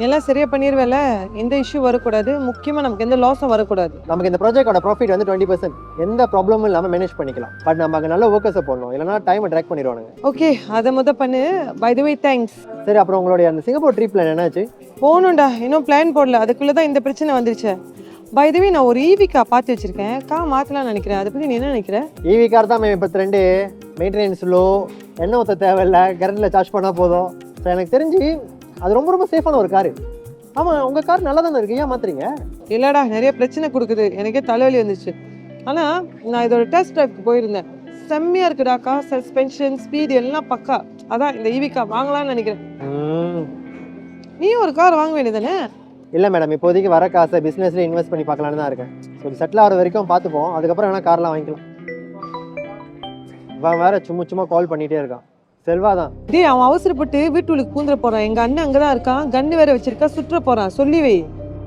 எல்லாம் சரியா பண்ணிடுவேல, எந்த இஷ்யூ வரக்கூடாது, முக்கியமா நமக்கு எந்த லாஸும் வரக்கூடாது. நமக்கு இந்த ப்ராஜெக்டோட ப்ராஃபிட் வந்து 20% எந்த ப்ராப்ளமும் இல்லாமல் மேனேஜ் பண்ணிக்கலாம். பட் நம்ம அங்கே நல்ல ஒர்க்கர்ஸை போடணும், இல்லைனா டைமை ட்ராக் பண்ணிடுவானுங்க. ஓகே, அதை பண்ணு. By the way thanks. சரி, அப்புறம் உங்களுடைய அந்த சிங்கப்பூர் ட்ரிப் பிளான் என்னாச்சு? போகணும்டா, இன்னும் பிளான் போடல. அதுக்குள்ளே தான் இந்த பிரச்சனை வந்துருச்சு. பை த வே நான் ஒரு ஈவி கார் பார்த்து வச்சிருக்கேன், கார் மாற்றலாம்னு நினைக்கிறேன். அதை பற்றி நீ என்ன நினைக்கிற? ஈவி கார் தான் மேம் இப்போ ட்ரெண்டு. மெயின்டெனன்ஸ் லோ, எண்ணெய் ஊற்ற தேவையில்லை, கரண்டில் சார்ஜ் பண்ணால் போதும். ஸோ எனக்கு தெரிஞ்சு அது ரொம்ப ரொம்ப சேஃபான ஒரு காரு. ஆமாம், உங்கள் கார் நல்லா தானே இருக்கு, ஏன் மாற்றுறீங்க? இல்லைடா, நிறைய பிரச்சனை கொடுக்குது, எனக்கே தலைவலி வந்துச்சு. ஆனால் நான் இதோட டெஸ்ட் ட்ரைவ்க்கு போயிருந்தேன், செம்மையாக இருக்குடா. கார் சஸ்பென்ஷன், ஸ்பீடு எல்லாம் பக்கா. அதான் இந்த ஈவி கார் வாங்கலாம்னு நினைக்கிறேன். நீயும் ஒரு கார் வாங்க வேண்டியதானே? இல்லை மேடம், இப்போதைக்கு வர காசை பிஸ்னஸில் இன்வெஸ்ட் பண்ணி பார்க்கலான்னு தான் இருக்கேன். ஸோ செட்டில் ஆகிற வரைக்கும் பார்த்துப்போம், அதுக்கப்புறம் வேணால் கார்லாம் வாங்கிக்கலாம். இவன் வேற சும்மா கால் பண்ணிகிட்டே இருக்கான். செல்வா தான். டேய், அவன் அவசரப்பட்டு வீட்டுக்கு பூந்துட போகிறான். எங்கள் அண்ணன் அங்கே தான் இருக்கான், கன்று வேற வச்சிருக்கா, சுற்ற போகிறான். சொல்லி வை.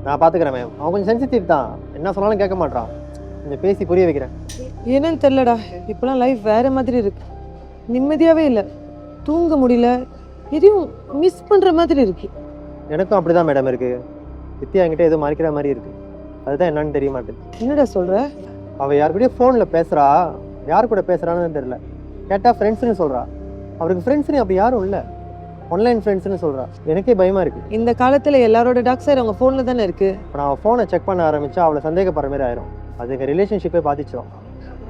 நான் பார்த்துக்கிறேன் மேம். அவன் கொஞ்சம் சென்சிட்டிவ் தான், என்ன சொன்னாலும் கேட்க மாட்டான். கொஞ்சம் பேசி புரிய வைக்கிறேன். என்னன்னு தெரிலடா, இப்போலாம் லைஃப் வேறு மாதிரி இருக்கு. நிம்மதியாகவே இல்லை, தூங்க முடியல, எதையும் மிஸ் பண்ணுற மாதிரி இருக்கு. எனக்கும் அப்படி தான் மேடம் இருக்குது. வித்தியா என்கிட்ட எதுவும் மறைக்கிற மாதிரி இருக்குது. அதுதான் என்னன்னு தெரிய மாட்டேது. என்னடா சொல்கிற? அவள் யார் கூடயும் ஃபோனில் பேசுகிறா, யார் கூட பேசுகிறான்னு தெரியல. கேட்டால் ஃப்ரெண்ட்ஸ்னு சொல்கிறா. அவருக்கு ஃப்ரெண்ட்ஸ்னு அப்படி யாரும் இல்லை, ஆன்லைன் ஃப்ரெண்ட்ஸ்னு சொல்கிறா. எனக்கே பயமாக இருக்குது. இந்த காலத்தில் எல்லாரோட டாக்ஸர் அவங்க ஃபோனில் தானே இருக்குது. இப்போ நான் ஃபோனை செக் பண்ண ஆரம்பித்தா அவளை சந்தேகப்படுற மாதிரி ஆயிரும். அதுக்கு ரிலேஷன்ஷிப்பே பாதிச்சிடும்.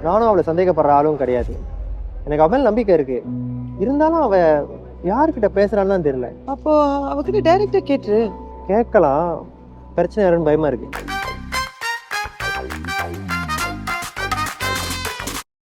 நானும் அவளை சந்தேகப்படுற ஆளும் கிடையாது. எனக்கு அவள் மேலே நம்பிக்கை இருக்குது. இருந்தாலும் அவள் யார்கிட்ட பேசுகிறான்னு தான் தெரியல. அப்போது அவகிட்ட டைரெக்டாக கேட்டுரு. கேட்கலாம், பிரச்சனை யாருன்னு பயமாக இருக்குது.